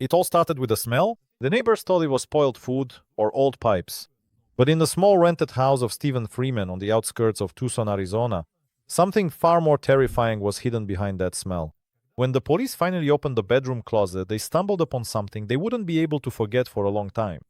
It all started with a smell. The neighbors thought it was spoiled food or old pipes. But in the small rented house of Steven Freeman on the outskirts of Tucson, Arizona, something far more terrifying was hidden behind that smell. When the police finally opened the bedroom closet, they stumbled upon something they wouldn't be able to forget for a long time.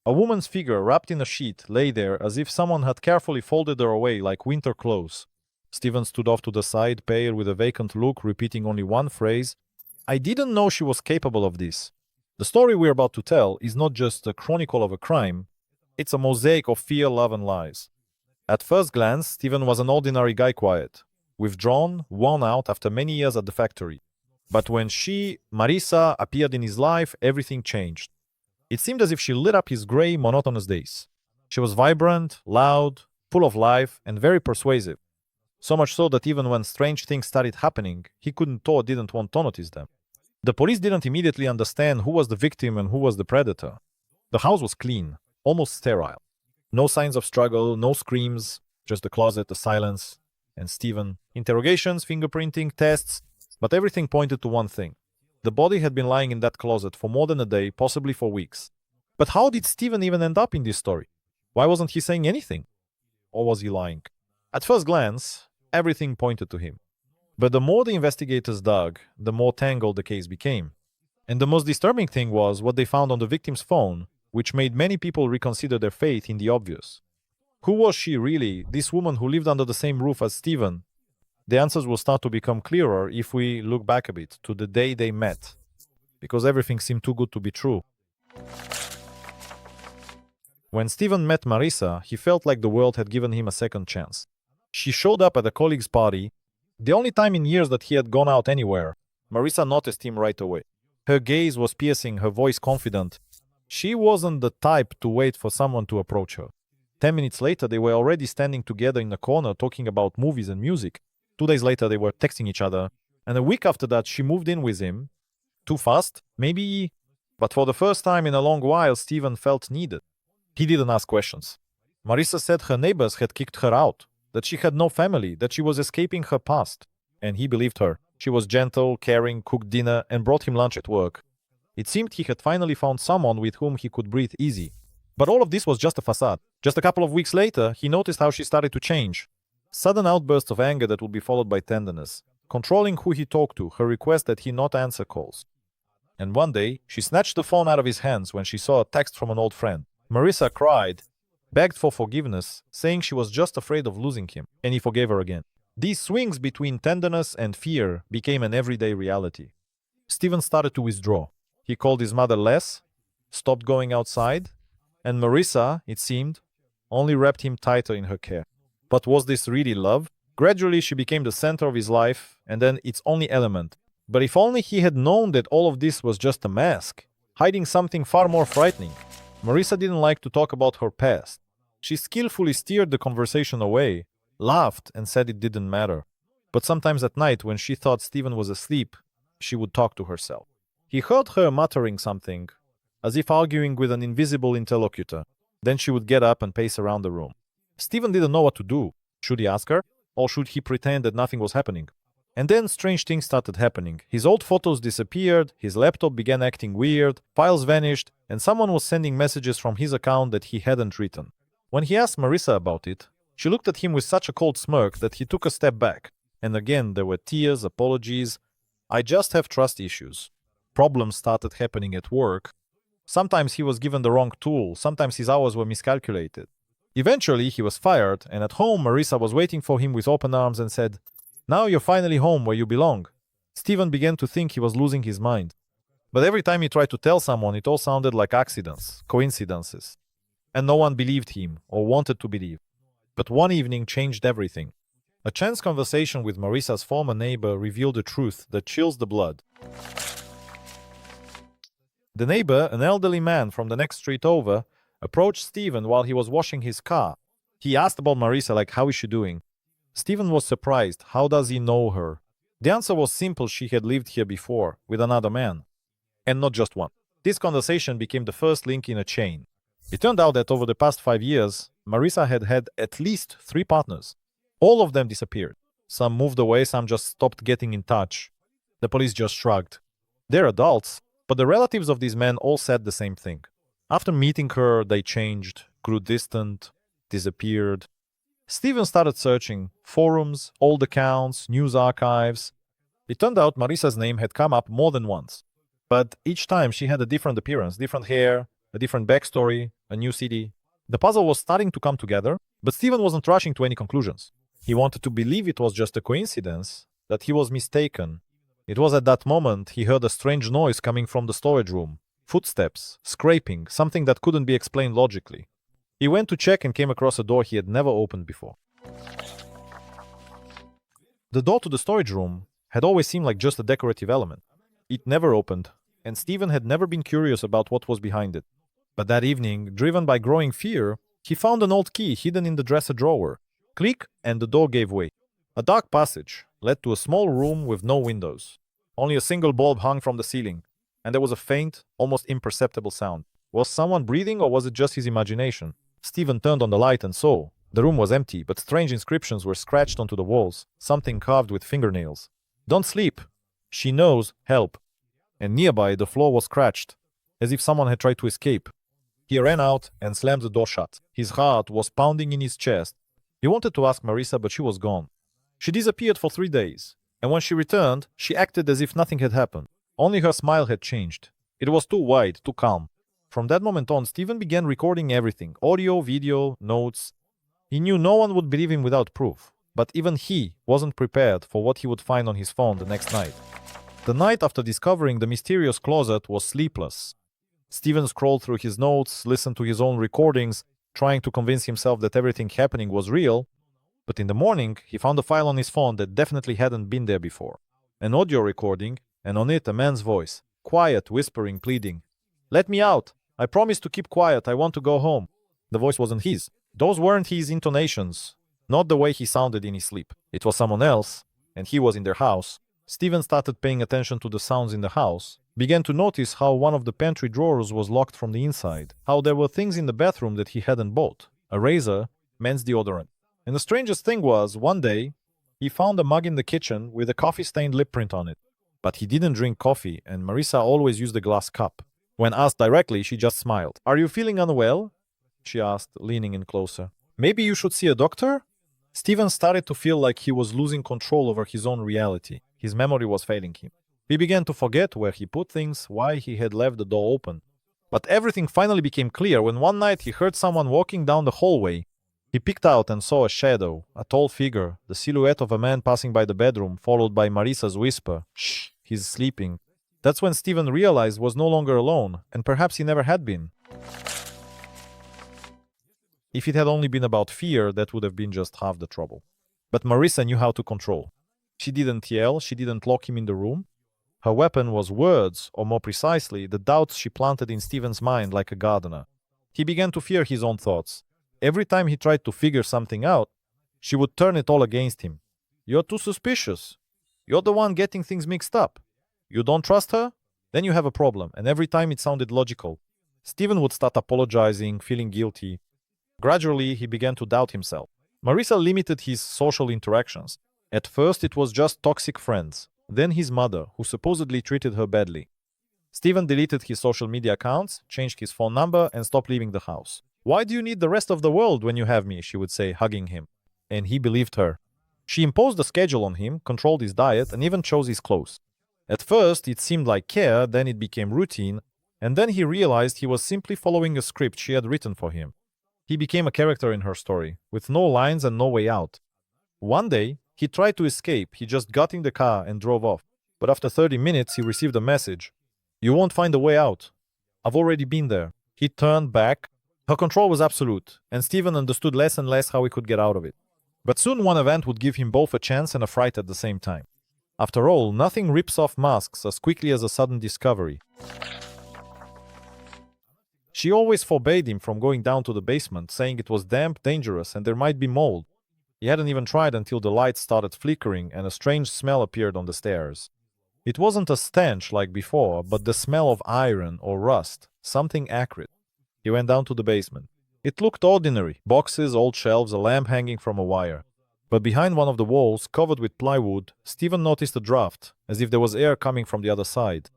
A woman's figure, wrapped in a sheet, lay there as if someone had carefully folded her away like winter clothes. Steven stood off to the side, pale, with a vacant look, repeating only one phrase. "I didn't know she was capable of this." The story we're about to tell is not just a chronicle of a crime, it's a mosaic of fear, love, and lies. At first glance, Steven was an ordinary guy, quiet, withdrawn, worn out after many years at the factory. But when she, Marisa, appeared in his life, everything changed. It seemed as if she lit up his gray, monotonous days. She was vibrant, loud, full of life, and very persuasive. So much so that even when strange things started happening, he couldn't or didn't want to notice them. The police didn't immediately understand who was the victim and who was the predator. The house was clean, almost sterile. No signs of struggle, no screams, just the closet, the silence, and Steven. Interrogations, fingerprinting, tests, but everything pointed to one thing. The body had been lying in that closet for more than a day, possibly for weeks. But how did Steven even end up in this story? Why wasn't he saying anything? Or was he lying? At first glance, everything pointed to him. But the more the investigators dug, the more tangled the case became. And the most disturbing thing was what they found on the victim's phone, which made many people reconsider their faith in the obvious. Who was she really, this woman who lived under the same roof as Steven? The answers will start to become clearer if we look back a bit to the day they met, because everything seemed too good to be true. When Steven met Marisa, he felt like the world had given him a second chance. She showed up at a colleague's party, the only time in years that he had gone out anywhere. Marisa noticed him right away. Her gaze was piercing, her voice confident. She wasn't the type to wait for someone to approach her. 10 minutes later, they were already standing together in a corner talking about movies and music. 2 days later, they were texting each other. And a week after that, she moved in with him. Too fast? Maybe. But for the first time in a long while, Steven felt needed. He didn't ask questions. Marisa said her neighbors had kicked her out, that she had no family, that she was escaping her past. And he believed her. She was gentle, caring, cooked dinner, and brought him lunch at work. It seemed he had finally found someone with whom he could breathe easy. But all of this was just a facade. Just a couple of weeks later, he noticed how she started to change. Sudden outbursts of anger that would be followed by tenderness. Controlling who he talked to, her request that he not answer calls. And one day, she snatched the phone out of his hands when she saw a text from an old friend. Marisa cried, begged for forgiveness, saying she was just afraid of losing him, and he forgave her again. These swings between tenderness and fear became an everyday reality. Steven started to withdraw. He called his mother less, stopped going outside, and Marisa, it seemed, only wrapped him tighter in her care. But was this really love? Gradually, she became the center of his life, and then its only element. But if only he had known that all of this was just a mask, hiding something far more frightening. Marisa didn't like to talk about her past. She skillfully steered the conversation away, laughed, and said it didn't matter. But sometimes at night, when she thought Steven was asleep, she would talk to herself. He heard her muttering something, as if arguing with an invisible interlocutor. Then she would get up and pace around the room. Steven didn't know what to do. Should he ask her? Or should he pretend that nothing was happening? And then strange things started happening. His old photos disappeared, his laptop began acting weird, files vanished, and someone was sending messages from his account that he hadn't written. When he asked Marisa about it, she looked at him with such a cold smirk that he took a step back. And again, there were tears, apologies. "I just have trust issues." Problems started happening at work. Sometimes he was given the wrong tool, sometimes his hours were miscalculated. Eventually, he was fired, and at home, Marisa was waiting for him with open arms and said, "Now you're finally home where you belong." Steven began to think he was losing his mind. But every time he tried to tell someone, it all sounded like accidents, coincidences. And no one believed him, or wanted to believe. But one evening changed everything. A chance conversation with Marisa's former neighbor revealed a truth that chills the blood. The neighbor, an elderly man from the next street over, approached Steven while he was washing his car. He asked about Marisa, like, how is she doing? Steven was surprised. How does he know her? The answer was simple: she had lived here before, with another man. And not just one. This conversation became the first link in a chain. It turned out that over the past 5 years, Marisa had had at least 3 partners. All of them disappeared. Some moved away, some just stopped getting in touch. The police just shrugged. They're adults. But the relatives of these men all said the same thing. After meeting her, they changed, grew distant, disappeared. Steven started searching forums, old accounts, news archives. It turned out Marissa's name had come up more than once. But each time she had a different appearance, different hair, a different backstory, a new city. The puzzle was starting to come together, but Steven wasn't rushing to any conclusions. He wanted to believe it was just a coincidence, that he was mistaken. It was at that moment he heard a strange noise coming from the storage room. Footsteps, scraping, something that couldn't be explained logically. He went to check and came across a door he had never opened before. The door to the storage room had always seemed like just a decorative element. It never opened, and Steven had never been curious about what was behind it. But that evening, driven by growing fear, he found an old key hidden in the dresser drawer. Click, and the door gave way. A dark passage led to a small room with no windows. Only a single bulb hung from the ceiling, and there was a faint, almost imperceptible sound. Was someone breathing, or was it just his imagination? Steven turned on the light and saw. The room was empty, but strange inscriptions were scratched onto the walls, something carved with fingernails. "Don't sleep. She knows. Help." And nearby, the floor was scratched, as if someone had tried to escape. He ran out and slammed the door shut. His heart was pounding in his chest. He wanted to ask Marissa, but she was gone. She disappeared for 3 days, and when she returned, she acted as if nothing had happened. Only her smile had changed. It was too wide, too calm. From that moment on, Steven began recording everything, audio, video, notes. He knew no one would believe him without proof, but even he wasn't prepared for what he would find on his phone the next night. The night after discovering the mysterious closet was sleepless. Steven scrolled through his notes, listened to his own recordings, trying to convince himself that everything happening was real, but in the morning, he found a file on his phone that definitely hadn't been there before. An audio recording, and on it a man's voice, quiet, whispering, pleading. "Let me out! I promise to keep quiet, I want to go home." The voice wasn't his. Those weren't his intonations, not the way he sounded in his sleep. It was someone else, and he was in their house. Steven started paying attention to the sounds in the house, began to notice how one of the pantry drawers was locked from the inside, how there were things in the bathroom that he hadn't bought, a razor, men's deodorant. And the strangest thing was, one day, he found a mug in the kitchen with a coffee-stained lip print on it. But he didn't drink coffee, and Marissa always used a glass cup. When asked directly, she just smiled. "Are you feeling unwell?" she asked, leaning in closer. "Maybe you should see a doctor?" Steven started to feel like he was losing control over his own reality. His memory was failing him. He began to forget where he put things, why he had left the door open. But everything finally became clear when one night he heard someone walking down the hallway. He peeked out and saw a shadow, a tall figure, the silhouette of a man passing by the bedroom, followed by Marissa's whisper, "Shh, he's sleeping." That's when Steven realized he was no longer alone, and perhaps he never had been. If it had only been about fear, that would have been just half the trouble. But Marissa knew how to control. She didn't yell, she didn't lock him in the room. Her weapon was words, or more precisely, the doubts she planted in Steven's mind like a gardener. He began to fear his own thoughts. Every time he tried to figure something out, she would turn it all against him. "You're too suspicious. You're the one getting things mixed up. You don't trust her? Then you have a problem." And every time it sounded logical. Steven would start apologizing, feeling guilty. Gradually, he began to doubt himself. Marissa limited his social interactions. At first, it was just toxic friends. Then his mother, who supposedly treated her badly. Steven deleted his social media accounts, changed his phone number, and stopped leaving the house. "Why do you need the rest of the world when you have me?" she would say, hugging him. And he believed her. She imposed a schedule on him, controlled his diet, and even chose his clothes. At first, it seemed like care, then it became routine, and then he realized he was simply following a script she had written for him. He became a character in her story, with no lines and no way out. One day, he tried to escape. He just got in the car and drove off. But after 30 minutes, he received a message. "You won't find a way out. I've already been there." He turned back. Her control was absolute, and Steven understood less and less how he could get out of it. But soon one event would give him both a chance and a fright at the same time. After all, nothing rips off masks as quickly as a sudden discovery. She always forbade him from going down to the basement, saying it was damp, dangerous, and there might be mold. He hadn't even tried until the lights started flickering and a strange smell appeared on the stairs. It wasn't a stench like before, but the smell of iron or rust, something acrid. He went down to the basement. It looked ordinary. Boxes, old shelves, a lamp hanging from a wire. But behind one of the walls, covered with plywood, Steven noticed a draft, as if there was air coming from the other side.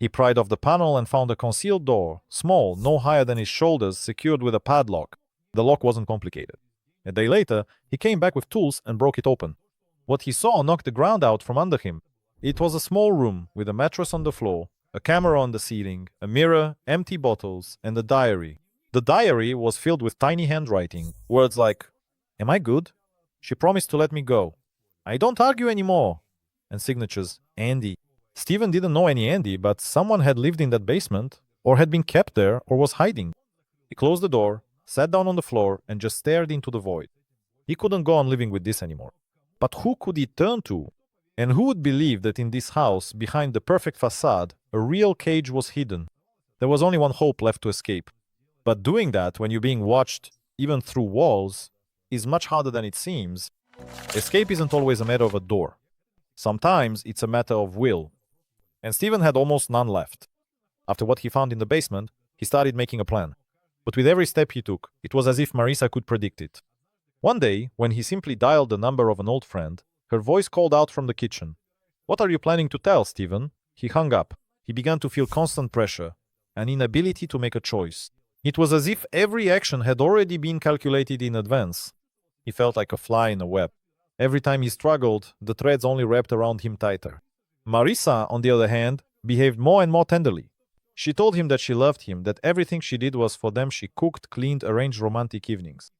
He pried off the panel and found a concealed door, small, no higher than his shoulders, secured with a padlock. The lock wasn't complicated. A day later, he came back with tools and broke it open. What he saw knocked the ground out from under him. It was a small room with a mattress on the floor, a camera on the ceiling, a mirror, empty bottles, and a diary. The diary was filled with tiny handwriting, words like, "Am I good? She promised to let me go. I don't argue anymore." And signatures, "Andy." Steven didn't know any Andy, but someone had lived in that basement, or had been kept there, or was hiding. He closed the door, sat down on the floor, and just stared into the void. He couldn't go on living with this anymore. But who could he turn to? And who would believe that in this house, behind the perfect facade, a real cage was hidden? There was only one hope left to escape. But doing that when you're being watched, even through walls, is much harder than it seems. Escape isn't always a matter of a door. Sometimes it's a matter of will. And Steven had almost none left. After what he found in the basement, he started making a plan. But with every step he took, it was as if Marisa could predict it. One day, when he simply dialed the number of an old friend, her voice called out from the kitchen. "What are you planning to tell, Steven?" He hung up. He began to feel constant pressure, an inability to make a choice. It was as if every action had already been calculated in advance. He felt like a fly in a web. Every time he struggled, the threads only wrapped around him tighter. Marisa, on the other hand, behaved more and more tenderly. She told him that she loved him, that everything she did was for them. She cooked, cleaned, arranged romantic evenings.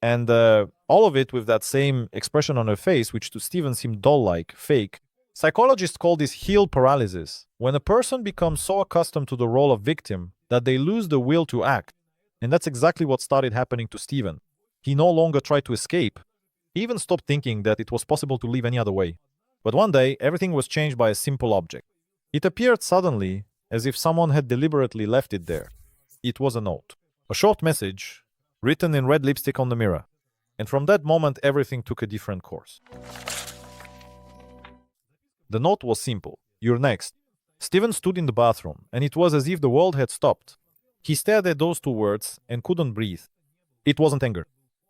And all of it with that same expression on her face, which to Steven seemed doll-like, fake. Psychologists call this heel paralysis, when a person becomes so accustomed to the role of victim that they lose the will to act. And that's exactly what started happening to Steven. He no longer tried to escape. He even stopped thinking that it was possible to live any other way. But one day, everything was changed by a simple object. It appeared suddenly, as if someone had deliberately left it there. It was a note. A short message, written in red lipstick on the mirror. And from that moment, everything took a different course. The note was simple. "You're next." Steven stood in the bathroom, and it was as if the world had stopped. He stared at those two words and couldn't breathe. It wasn't anger.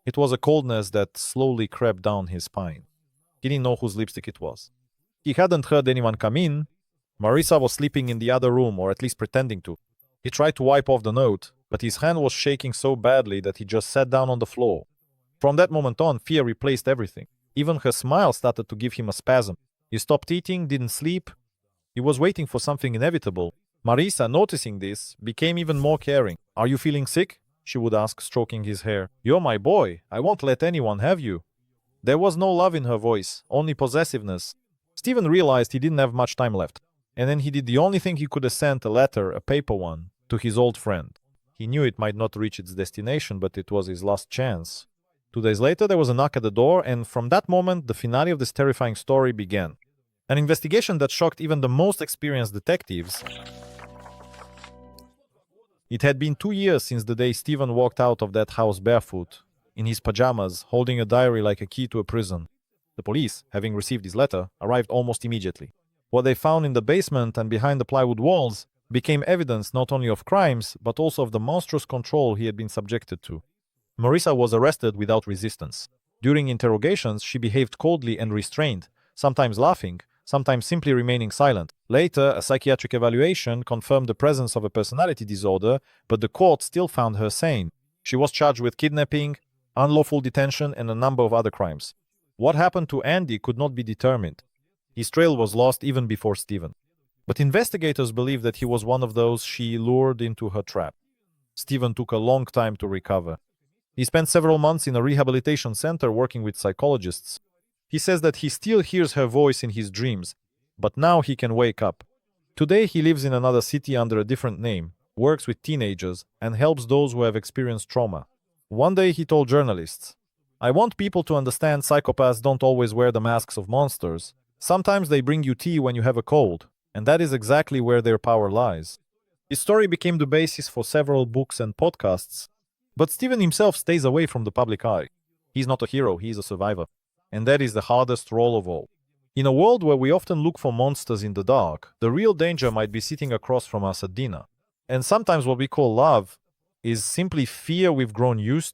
It was a coldness that slowly crept down his spine. He didn't know whose lipstick it was. He hadn't heard anyone come in. Marisa was sleeping in the other room, or at least pretending to. He tried to wipe off the note, but his hand was shaking so badly that he just sat down on the floor. From that moment on, fear replaced everything. Even her smile started to give him a spasm. He stopped eating, didn't sleep. He was waiting for something inevitable. Marisa, noticing this, became even more caring. "Are you feeling sick?" she would ask, stroking his hair. "You're my boy. I won't let anyone have you." There was no love in her voice, only possessiveness. Steven realized he didn't have much time left. And then he did the only thing he could have: sent a letter, a paper one, to his old friend. He knew it might not reach its destination, but it was his last chance. 2 days later, there was a knock at the door, and from that moment, the finale of this terrifying story began. An investigation that shocked even the most experienced detectives. It had been 2 years since the day Steven walked out of that house barefoot, in his pajamas, holding a diary like a key to a prison. The police, having received his letter, arrived almost immediately. What they found in the basement and behind the plywood walls became evidence not only of crimes, but also of the monstrous control he had been subjected to. Marisa was arrested without resistance. During interrogations, she behaved coldly and restrained, sometimes laughing, sometimes simply remaining silent. Later, a psychiatric evaluation confirmed the presence of a personality disorder, but the court still found her sane. She was charged with kidnapping, unlawful detention, and a number of other crimes. What happened to Andy could not be determined. His trail was lost even before Steven. But investigators believe that he was one of those she lured into her trap. Steven took a long time to recover. He spent several months in a rehabilitation center working with psychologists. He says that he still hears her voice in his dreams, but now he can wake up. Today he lives in another city under a different name, works with teenagers, and helps those who have experienced trauma. One day he told journalists, "I want people to understand psychopaths don't always wear the masks of monsters. Sometimes they bring you tea when you have a cold, and that is exactly where their power lies." His story became the basis for several books and podcasts, but Steven himself stays away from the public eye. He's not a hero, he's a survivor. And that is the hardest role of all. In a world where we often look for monsters in the dark, the real danger might be sitting across from us at dinner. And sometimes what we call love is simply fear we've grown used to.